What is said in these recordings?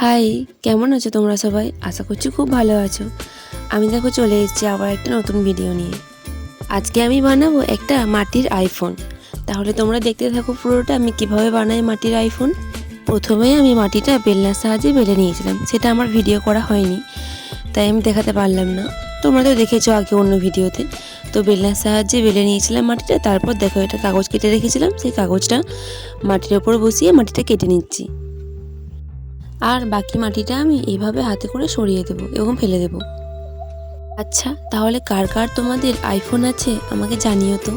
High, কেমন আছো তোমরা সবাই? আশা করছি খুব ভালো আছো। আমি দেখো চলে এসেছি আবার একটা নতুন ভিডিও নিয়ে। আজকে আমি বানাবো একটা মাটির আইফোন। তাহলে তোমরা দেখতে থাকো পুরোটা আমি কিভাবে বানাই মাটির আইফোন। প্রথমে আমি মাটিটা বেলনার সাহায্যে বেলে নিয়েছিলাম, সেটা আমার ভিডিও করা হয়নি, তাই আমি দেখাতে পারলাম না। তোমরা তো দেখেছো আগে অন্য ভিডিওতে। তো বেলনার সাহায্যে বেলে নিয়েছিলাম মাটিটা, তারপর দেখো এটা কাগজ কেটে রেখেছিলাম, সেই কাগজটা মাটির ওপর বসিয়ে মাটিটা কেটে নিচ্ছি। আর বাকি মাটিটা আমি এইভাবে হাতে করে সরিয়ে দেবো এবং ফেলে দেবো। আচ্ছা, তাহলে কার কার তোমাদের আইফোন আছে আমাকে জানিও তো।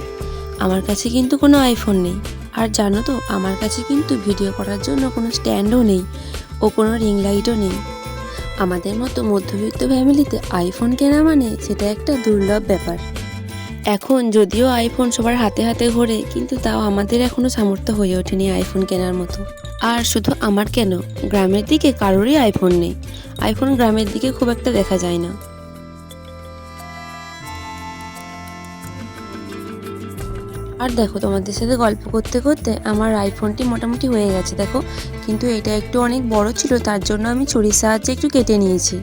আমার কাছে কিন্তু কোনো আইফোন নেই। আর জানো তো, আমার কাছে কিন্তু ভিডিও করার জন্য কোনো স্ট্যান্ডও নেই ও কোনো রিং লাইটও নেই। আমাদের মতো মধ্যবিত্ত ফ্যামিলিতে আইফোন কেনা মানে সেটা একটা দুর্লভ ব্যাপার। এখন যদিও আইফোন সবার হাতে হাতে ঘোরে, কিন্তু তাও আমাদের এখনও সামর্থ্য হয়ে ওঠেনি আইফোন কেনার মতো। আর শুধু আমার কেন, গ্রামের দিকে কারোরই আইফোন নেই। আইফোন গ্রামের দিকে খুব একটা দেখা যায় না। আর দেখো, তোমাদের সাথে গল্প করতে করতে আমার আইফোনটি মোটামুটি হয়ে গেছে দেখো। কিন্তু এটা একটু অনেক বড় ছিল, তার জন্য আমি ছুরির সাহায্যে একটু কেটে নিয়েছি।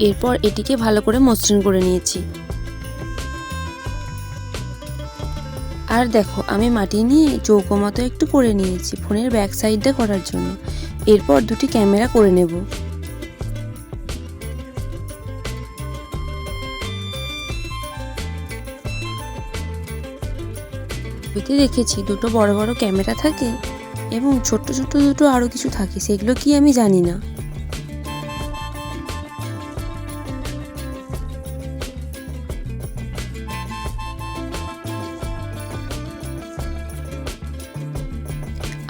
এরপর এটিকে ভালো করে মসৃণ করে নিয়েছি। আর দেখো, আমি মাটি নিয়ে চৌকো মতো একটু করে নিয়েছি ফোনের ব্যাক সাইডটা করার জন্য। এরপর দুটি ক্যামেরা করে নেব। বইতে দেখেছি দুটো বড় বড় ক্যামেরা থাকে এবং ছোট্ট ছোট্ট দুটো আরও কিছু থাকে, সেগুলো কি আমি জানি না।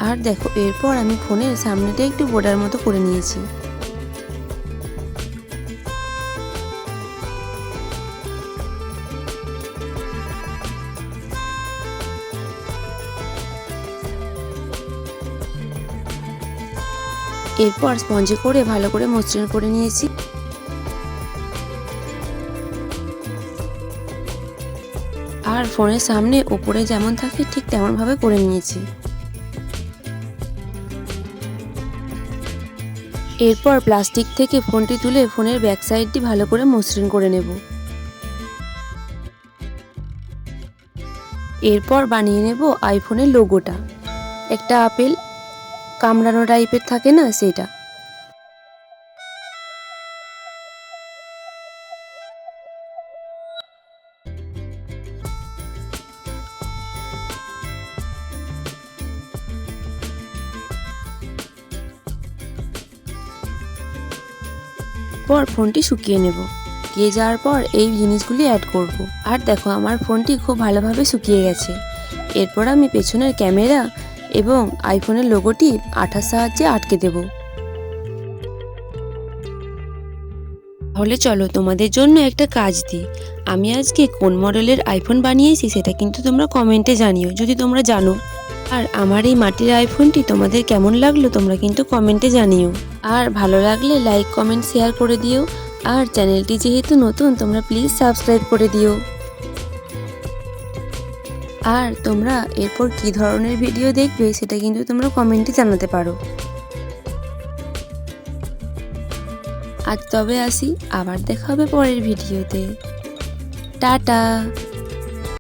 আর দেখো, এরপর আমি ফোনের সামনেটা একটু বর্ডার মতো করে নিয়েছি। এরপর স্পঞ্জে করে ভালো করে মসৃণ করে নিয়েছি। আর ফোনের সামনে ওপরে যেমন থাকে ঠিক তেমনভাবে করে নিয়েছি। এরপর প্লাস্টিক থেকে ফোনটি তুলে ফোনের ব্যাক সাইডটি ভালো করে মসৃণ করে নেব। এরপর বানিয়ে নেব আইফোনের লোগোটা। একটা আপেল কামড়ানো টাইপের থাকে না, সেটা। পর ফোনটি শুকিয়ে নেব। শুকিয়ে যাওয়ার পর এই জিনিসগুলি অ্যাড করব। আর দেখো, আমার ফোনটি খুব ভালোভাবে শুকিয়ে গেছে। এরপর আমি পেছনের ক্যামেরা এবং আইফোনের লোগোটি আঠার সাহায্যে আটকে দেব। তাহলে চলো তোমাদের জন্য একটা কাজ দিই। আমি আজকে কোন মডেলের আইফোন বানিয়েছি সেটা কিন্তু তোমরা কমেন্টে জানিও যদি তোমরা জানো। আর আমার এই মাটির আইফোনটি তোমাদের কেমন লাগলো তোমরা কিন্তু কমেন্টে জানিও। আর ভালো লাগলে লাইক কমেন্ট শেয়ার করে দিও। আর চ্যানেলটি যেহেতু নতুন, তোমরা প্লিজ সাবস্ক্রাইব করে দিও। আর তোমরা এরপর কী ধরনের ভিডিও দেখবে সেটা কিন্তু তোমরা কমেন্টে জানাতে পারো। আজ তবে আসি, আবার দেখা হবে পরের ভিডিওতে। টাটা।